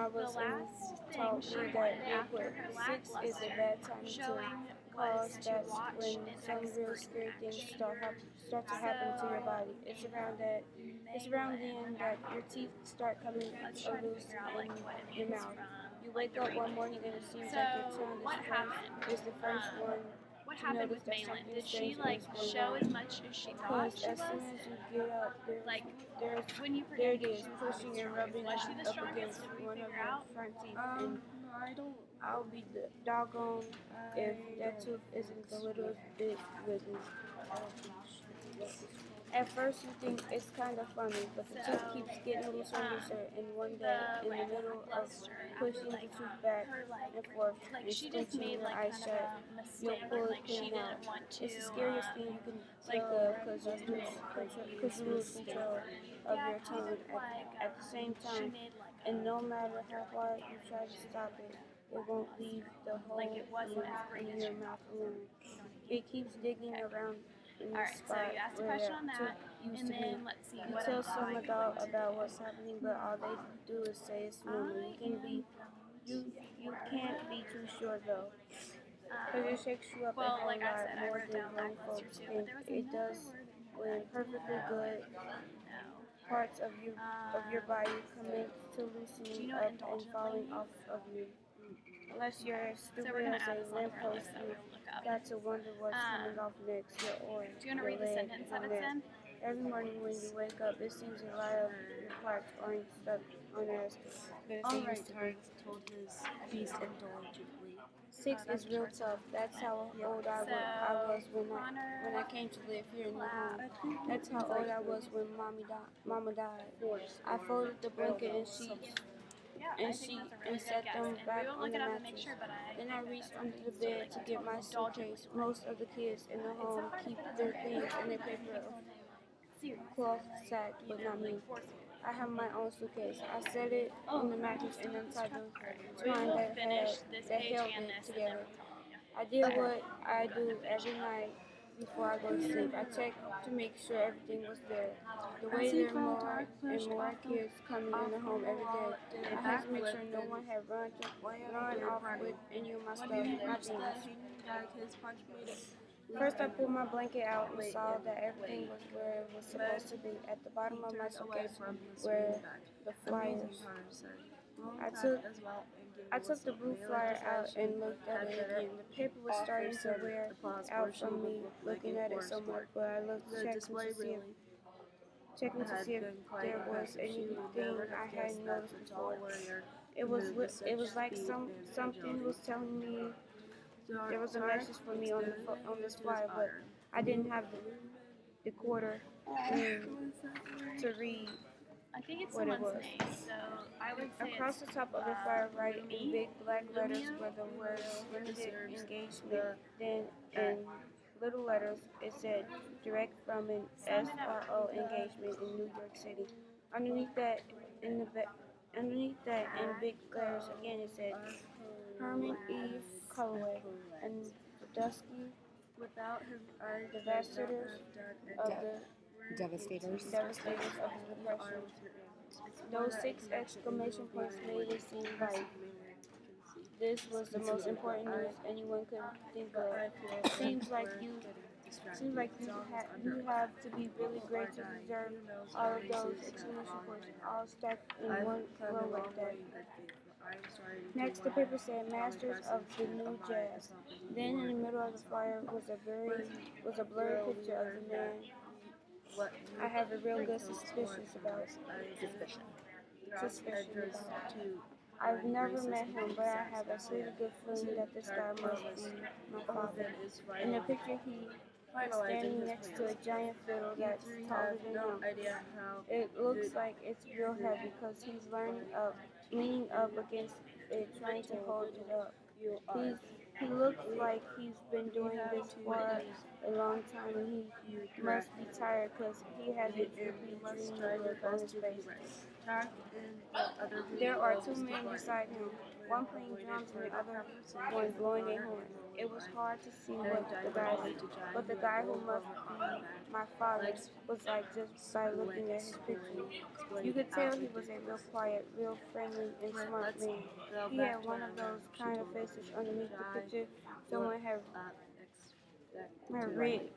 I was in taught me that real quick. Six is a bad time to cause. That's when some real scary things start to happen to your body. It's around then that your teeth start coming loose in your mouth. You wake up one morning and it seems like your tongue is the first one to notice that something strange is going on. Because as soon as you get up, there's there it is, pushing and rubbing up against one of your front teeth, and I'll be the doggone if that tooth isn't the littlest bit wiggly. At first you think it's kind of funny, but the tooth keeps getting looser and looser, and one day, in the middle of pushing the tooth back and forth and squinching your eyes shut, you'll pull it clean out. It's the scariest thing you can think of because you lose control of your tongue at the same time, and no matter how hard you try to stop it, it won't leave the hole in your mouth alone. It keeps digging around in the spot where that tooth used to be. You tell some adult about what's happening, but all they do is say it's normal. You can't be too sure though, because it shakes you up a whole lot more than grown folks think it does when perfectly good parts of your body commit to loosening up and falling off of you. Unless you're as stupid as a lamppost, you've got to wonder what's coming off next, your leg, your neck. Every morning when you wake up, it seems a lot of your parts aren't stuck on as good as they used to be. Told his beast indulgently. Six is real tough. That's how old I was when I came to live here in the home. That's how old I was when Mama died. I folded the blanket and set them back on the mattress. Then I reached under the bed to get my suitcase. Most of the kids in the home keep their things in a paper cloth sack, but not me. I have my own suitcase. I set it on the mattress and untied the twine that held it together. I did what I do every night before I go to sleep. I checked to make sure everything was there. The way there are more and more kids coming in the home every day, I had to make sure no one had run off with any of my stuff, my things. First, I pulled my blanket out and saw that everything was where it was supposed to be. At the bottom of my suitcase were the flyers. I took the blue flyer out and looked at it again. The paper was starting to wear out from me looking at it so much, but I looked checking to see if there was anything I hadn't noticed before. It was like something was telling me there was a message for me on this flyer, but I didn't have the quarter to read what it was. Across the top of the flyer, right in big black letters, were the words "limited engagement." Then in little letters, it said "direct from an SRO engagement in New York City." Underneath that, in big letters again, it said Herman E. Calloway and Dusky devastators of the devastators of the Depression. Those six exclamation points made it seem like this was the most important news anyone could think of. You have to be really great to deserve all of those exclamation points all stacked in one row like that. Next, the paper said "Masters of the New Jazz." Then, in the middle of the flyer was a blurry picture of the man I have a real good suspicion about. I've never met him, but I have a pretty good feeling that this guy must be my father. In the picture, he is standing next to a giant fiddle that's taller than him. It looks like it's real heavy because he's leaning up against it, trying to hold it up. He looks like he's been doing this for a long time, and he must be tired because he has a droopy, dreamy look on his face. Dark and the other There are two was men black. beside him, one playing drums and the other one blowing a horn. It was hard to see what the guy who must be my father was like just by looking at his picture. You could tell he was a real quiet, real friendly and smart man. He had one of those kind of faces underneath the picture someone had read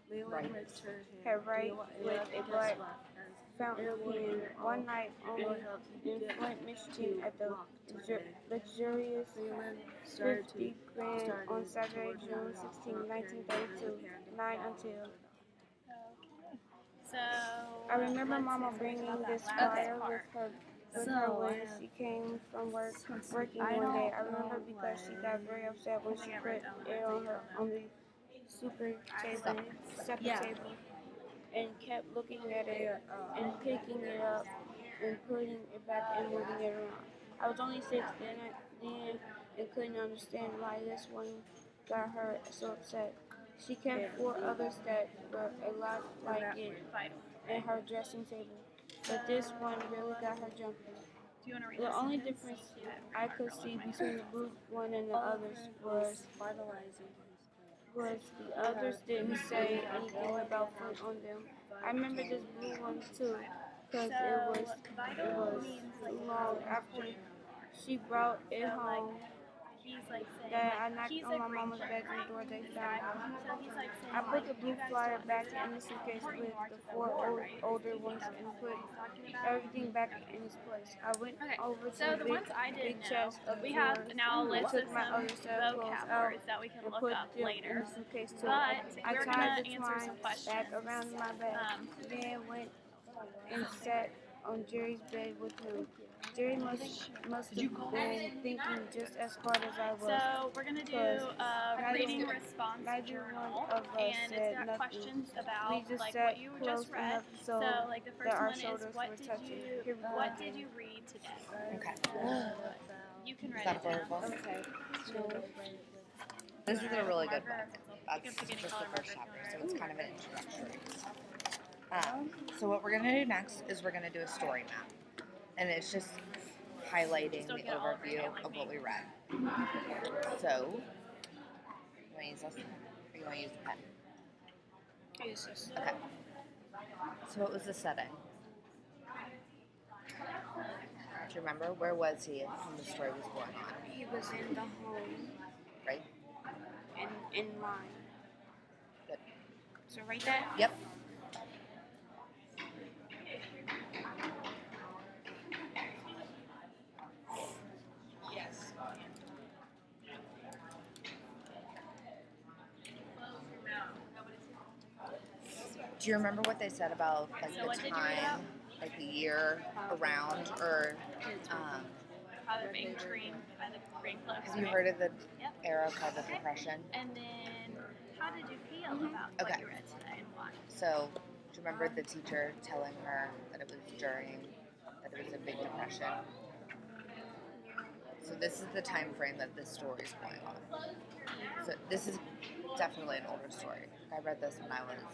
Leland raised her had hand. right with a black As fountain pen. One night in Flint, Michigan, at the luxurious Leland started 50 grand on Saturday, June 16, 1932, 9 until. So I remember Mama bringing this flyer with her when she came from working one day. I remember because she got very upset when she put it on the supper table, and kept looking at it and picking it up and putting it back and moving it around. I was only 6 then and couldn't understand why this one got her so upset. She kept 4 others that were a lot like it at her dressing table, but this one really got her jumping. The only difference I could see between the blue one and the others was the others didn't say anything about food on them. I remember this blue one too, because it was too long after she brought it home that I knocked on my mama's bedroom door they found her. I put the blue flyer back in the suitcase with the 4 older ones and put everything back in its place. I went over to the big chest of we have drawers now a and list of took my some other set of clothes vocab out words that we can and look put up them in later. the suitcase too. But I we're tied gonna the answer twine some questions. back around my bed, then went and sat on Jerry's bed with him. Jerry must have been thinking just as hard as I was. So we're gonna do a reading response Neither journal, one of us and it's said got nothing. questions We about just like sat what you just close read. enough So like the that first our one is shoulders were touching. Here we go what again. did you read today? Okay. You can Is read that it now. verbal? Okay. This is a really good book. Pick That's up beginning just color the first marker if chapter, you so it's kind of an introductory. So what we're going to do next is we're going to do a story map. And it's just highlighting the overview of what we read. So, you want to use this? Or you want to use the pen? Use this. Okay. So what was the setting? Do you remember? Where was he when the story was going on? He was in the home Right? and in line. Good. So write that. Yep. Do you remember what they said about like So what the did you read time, about? like the year around, or How they're being trained by the brain clubs. have you heard of the Yep. era called the Okay. Depression? And then, how did you feel about Okay. what you read today and why? So, do you remember the teacher telling her that it was a big depression? So this is the time frame that this story is going on. So this is definitely an older story. I read this when I want to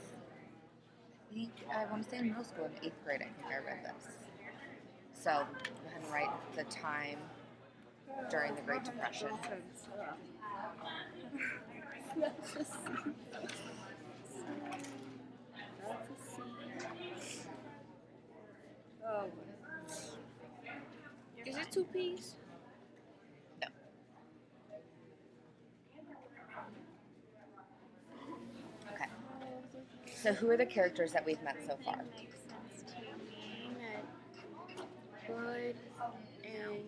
say in middle school, in 8th grade, I think I read this. So, go ahead and write the time during the Great Depression. Is it 2 P's? No. Okay. So who are the characters that we've met so far? Makes sense to me. We met Bud and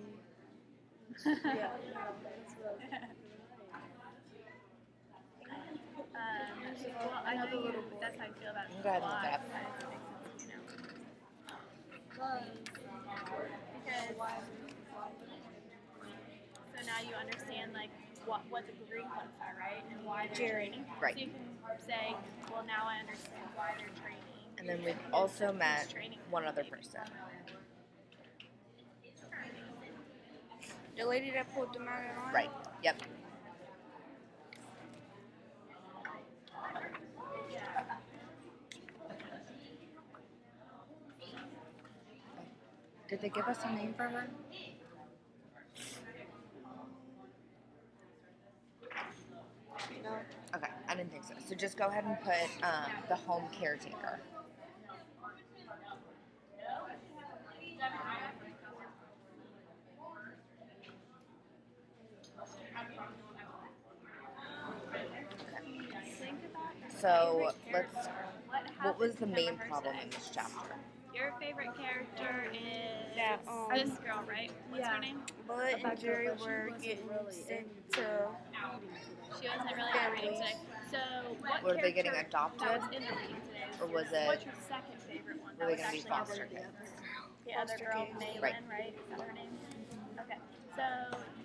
Well, I know that's how you feel about it. Go ahead and look it up. So now you understand like what the green clubs are, right? And why they're Jerry. training. Right. So you can say, well, now I understand why they're training. And then we've also met one other person. the lady that pulled them out of line. Right. Yep. Good they give us a name for her? No. Okay, I didn't think so. So just go ahead and put the home caretaker. Think about So favorite let's. character. What was the happened main to her problem today? in this chapter? Your favorite character is That, this girl, right? What's her name? Bud About and Jerry but she were wasn't getting really sent into to. She wasn't really in the reading today. So what Were they getting character adopted? that was in the reading today? Or was What's it- your second favorite one? Were That they was going to be actually foster in the kids? The other Foster girl, kids. Maylin, Right. right? Is that her name? Okay. So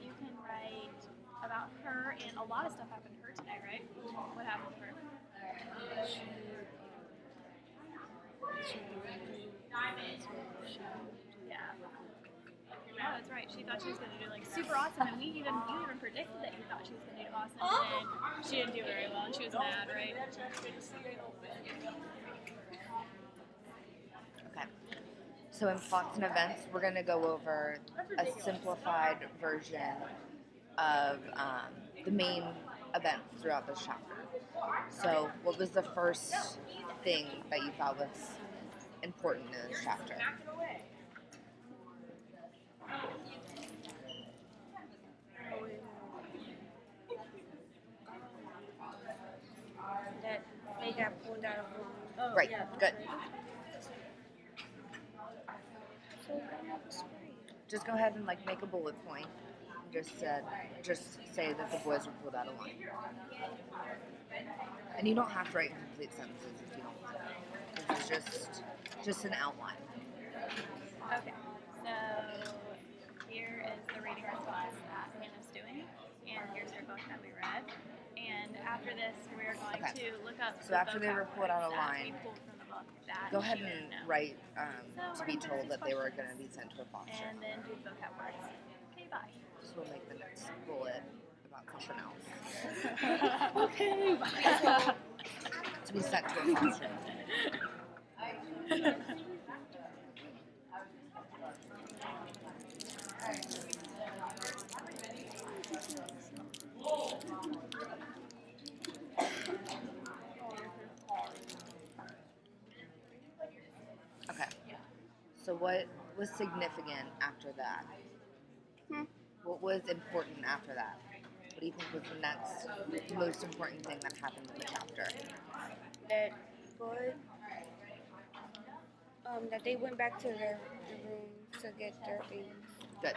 you can write about her, and a lot of stuff happened to her today, right? What happened to her? Yeah. Oh, that's right. She thought she was going to do like super awesome, and you even predicted that you thought she was going to do awesome, and then she didn't do very well, and she was mad, right? Okay. So in plots and events, we're going to go over a simplified version of the main events throughout this chapter. So what was the first thing that you thought was important in this chapter? That they got pulled out of line. Oh, Right, yeah. good. So that was great. Just go ahead and like make a bullet point. Just say that the boys were pulled out of line. And you don't have to write complete sentences if you don't want to. This is just an outline. Okay, so here is the reading response that Hannah's doing, and here's your book that we read. And after this, we're going Okay. to look up So the after they were vocab pulled out of words that line, we pulled from the book that Go ahead you and know. write So to we're be gonna told finish that they were these going to be sent to a foster. and then do the vocab words. Okay, bye. So we'll make the next bullet about something else. Okay, bye. To be sent to a foster. Okay. So what was significant after that? What was important after that? What do you think was the next most important thing that happened in the chapter? That Bud, that they went back to their room to get their things. Good.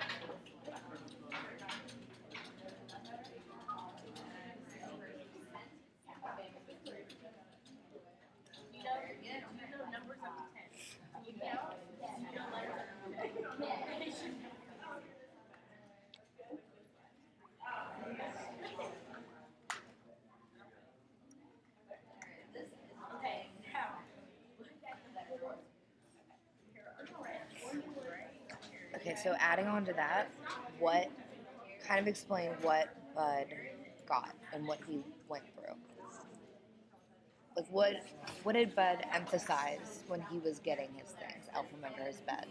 Okay, so adding on to that, what kind of explain what Bud got and what he went through? Like what did Bud emphasize when he was getting his things out from under his bed?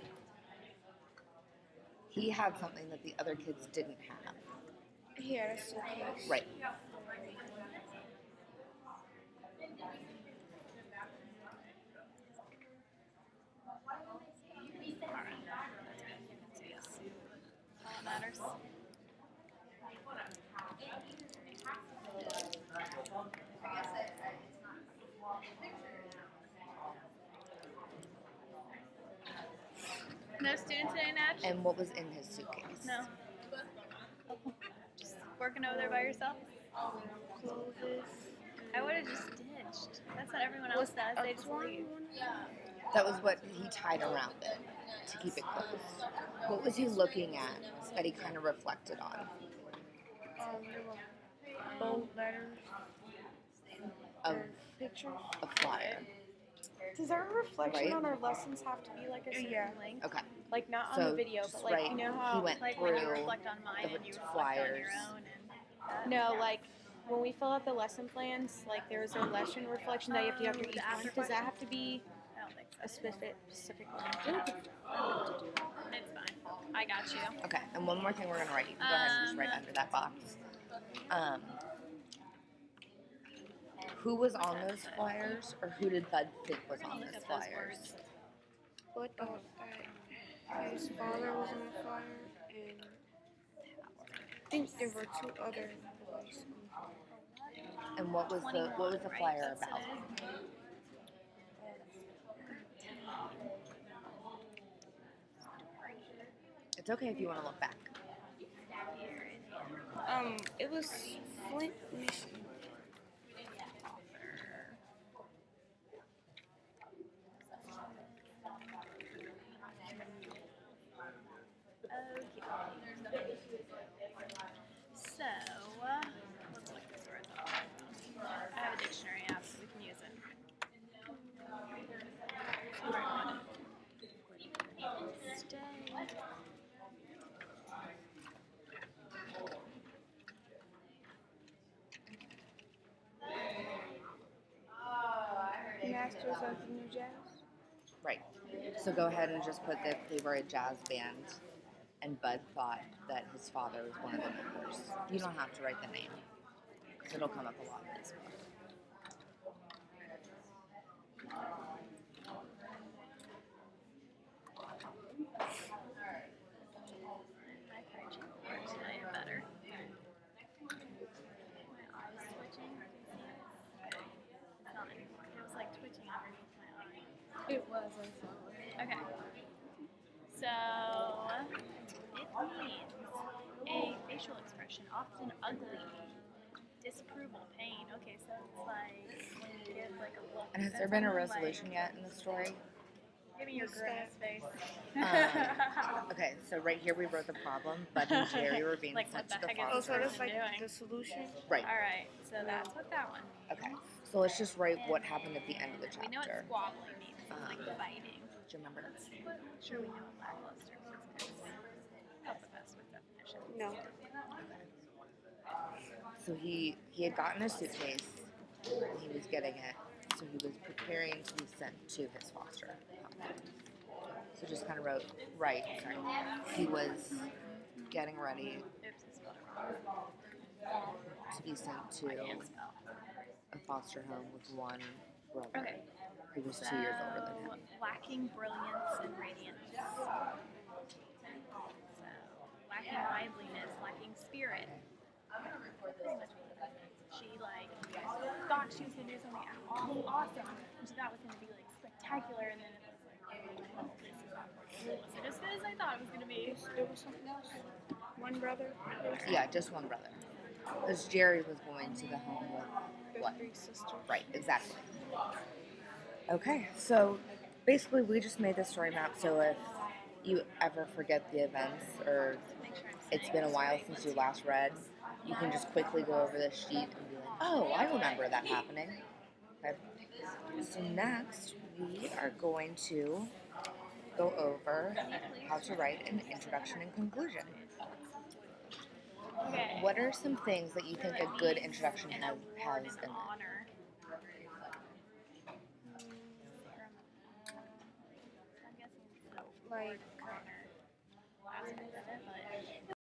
He had something that the other kids didn't have. He had a suitcase. Right. All that matters. No student today, Natch? And what was in his suitcase? No. Just working over there by yourself? Clothes. I would have just ditched. That's what everyone else does. They just leave. That was what he tied around it to keep it closed. What was he looking at that he kind of reflected on? There were bold letters Of and pictures. a flyer. Does our reflection Right. on our lessons have to be like a certain Yeah. length? Okay. Like not on So the video, just but like write, you know he how went Like when you through reflect on mine the and you reflect flyers. on your own and no, like when we fill out the lesson plans, like there's a lesson reflection that you have to have for The each after one. Does that question? have to be I don't think so. a specific one? It's fine. I got you. Okay, and one more thing we're gonna write. You can go ahead and just write under that box. Who was on those flyers, or who did Bud think was on those flyers? Bud thought that his father was on the flyer, and I think there were 2 other boys on the flyer. And what was the flyer about? It's okay if you want to look back. It was Flint, Michigan. So, let's look this word up. I have a dictionary app, so we can use it. Stay. Masters of the New Jazz. Right. So go ahead and just put that they were a jazz band, and Bud thought that his father was one of the members. You don't have to write the name, because it'll come up a lot in this book. Better. It was like twitching underneath my eye. It was. Okay. So, it means a facial expression, often ugly, disapproval, pain. Okay, so it's like when you give like a look. And has there been a resolution yet in the story? Give me your grimace face. Okay, so right here we wrote the problem. Bud and Jerry were being Like, sent what to the the heck Oh, is so foster that's home. like doing? the solution? Right. All right, so that's what that one means. Okay. So let's just write what happened at the end of the We know what chapter. squabbling means. It's like fighting. Do you remember? Sure, we know what lackluster means. Not the best with definitions. No. So he had gotten a suitcase. And he was getting it. So he was preparing to be sent to his foster home. So just kind of wrote, right, sorry. He was getting ready Oops, I spelled it wrong. to be sent to Can't spell. a foster home with one brother Okay. who was 2 years older than him. Lacking brilliance and radiance. So, lacking liveliness, lacking spirit. Pretty much she thought she was gonna do something awesome, and she thought it was gonna be like spectacular, and then it was like, oh, this is not wasn't as good as I thought it was gonna be. There was something else. One brother. Yeah, just one brother. Because Jerry was going to the home with There's what? 3 sisters. Right, exactly. Okay, so basically we just made the story map so if you ever forget the events or Make sure I'm it's saying been a this while right. since you last read, you can just quickly go over this sheet and be like, oh, I remember that happening. Okay. So next we are going to go over how to write an introduction and conclusion. Okay. What are some things that you think a good introduction has in it? Honor. I'm guessing so. Like